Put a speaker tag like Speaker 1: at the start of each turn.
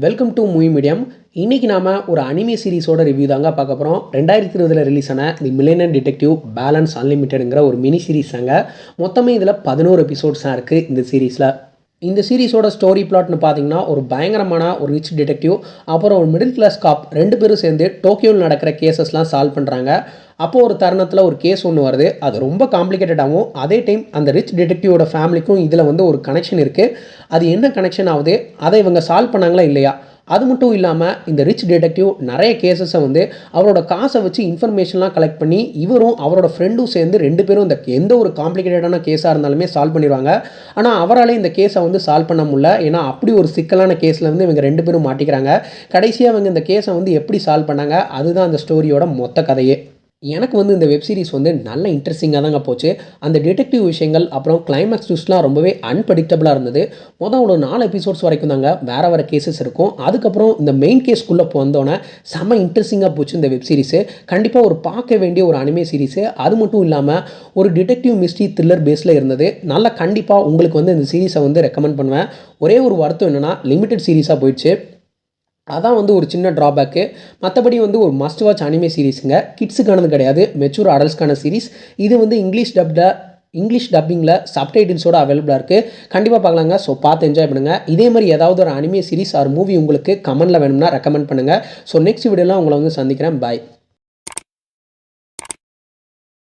Speaker 1: Welcome to movie medium. இன்றைக்கி நாம் ஒரு அனிமே சீரிஸோட ரிவ்யூ தாங்க பார்க்க போகிறோம். 2020 ரிலீஸ் ஆன தி மில்லேனியம் டிடெக்டிவ் பேலன்ஸ் அன்லிமிட்டெடுங்கிற ஒரு மினி சீரிஸ் தாங்க. மொத்தமே இதில் 11 எபிசோட்ஸாக இருக்குது இந்த சீரீஸில். இந்த சீரிஸோட ஸ்டோரி பிளாட்னு பார்த்தீங்கன்னா, ஒரு பயங்கரமான ஒரு ரிச் டிடெக்டிவ் அப்புறம் ஒரு மிடில் கிளாஸ் காப் 2 பேரும் சேர்ந்து டோக்கியோவில் நடக்கிற கேசஸ்லாம் சால்வ் பண்ணுறாங்க. அப்போது ஒரு தருணத்தில் ஒரு கேஸ் ஒன்று வருது. அது ரொம்ப காம்ப்ளிகேட்டடாகவும், அதே டைம் அந்த ரிச் டிடெக்டிவோட ஃபேமிலிக்கும் இதில் வந்து ஒரு கனெக்ஷன் இருக்குது. அது என்ன கனெக்ஷன் ஆகுது, அதை இவங்க சால்வ் பண்ணாங்களா இல்லையா, அது மட்டும் இல்லாமல் இந்த ரிச் டிடெக்டிவ் நிறைய கேசஸை வந்து அவரோட காசை வச்சு இன்ஃபர்மேஷன்லாம் கலெக்ட் பண்ணி இவரும் அவரோட ஃப்ரெண்டும் சேர்ந்து 2 பேரும் இந்த எந்த ஒரு காம்ப்ளிகேட்டடான கேஸாக இருந்தாலுமே சால்வ் பண்ணிடுவாங்க. ஆனால் அவரால் இந்த கேஸை வந்து சால்வ் பண்ண முடியல. ஏன்னா அப்படி ஒரு சிக்கலான கேஸில் வந்து இவங்க 2 பேரும் மாட்டிக்கிறாங்க. கடைசியாக அவங்க இந்த கேஸை வந்து எப்படி சால்வ் பண்ணாங்க, அதுதான் அந்த ஸ்டோரியோட மொத்த கதையே. எனக்கு வந்து இந்த வெப் சீரிஸ் வந்து நல்ல இன்ட்ரெஸ்டிங்காக தாங்க போச்சு. அந்த டிடெக்டிவ் விஷயங்கள் அப்புறம் கிளைமேக்ஸ் ட்விஸ்ட்லாம் ரொம்பவே அன்பிரடிக்டபுளாக இருந்தது. ஒரு 4 எபிசோட்ஸ் வரைக்கும் தாங்க வேறு கேசஸ் இருக்கும். அதுக்கப்புறம் இந்த மெயின் கேஸ்க்குள்ளே வந்தோன்னே செம்ம இன்ட்ரெஸ்டிங்காக போச்சு இந்த வெப் சீரிஸு. கண்டிப்பாக ஒரு பார்க்க வேண்டிய ஒரு அனிமே சீரிஸு. அது மட்டும் இல்லாமல் ஒரு டிடெக்டிவ் மிஸ்ட்ரி த்ரில்லர் பேஸில் இருந்தது. நல்லா கண்டிப்பாக உங்களுக்கு வந்து இந்த சீரிஸை வந்து ரெக்கமெண்ட் பண்ணுவேன். ஒரே ஒரு வருத்தம் என்னென்னா லிமிட்டட் சீரிஸாக போயிடுச்சு. அதான் வந்து ஒரு சின்ன ட்ராபேக்கு. மற்றபடி வந்து ஒரு மஸ்ட் வாட்ச் அனிமே சீரிஸுங்க. கிட்ஸுக்கானது கிடையாது, மெச்சூர் அடல்ட்ஸ்க்கான சீரிஸ். இது வந்து இங்கிலீஷ் டப்பிங்கில் சப்டைட்டில்ஸோடு அவைலபிளாக இருக்குது. கண்டிப்பாக பார்க்கலாங்க. ஸோ பார்த்து என்ஜாய் பண்ணுங்கள். இதே மாதிரி ஏதாவது ஒரு அனிமே சீரிஸ் ஆர் மூவி உங்களுக்கு கமெண்ட்டில் வேணும்னா ரெக்கமெண்ட் பண்ணுங்கள். ஸோ நெக்ஸ்ட் வீடியோவில் உங்களை வந்து சந்திக்கிறேன். பாய்.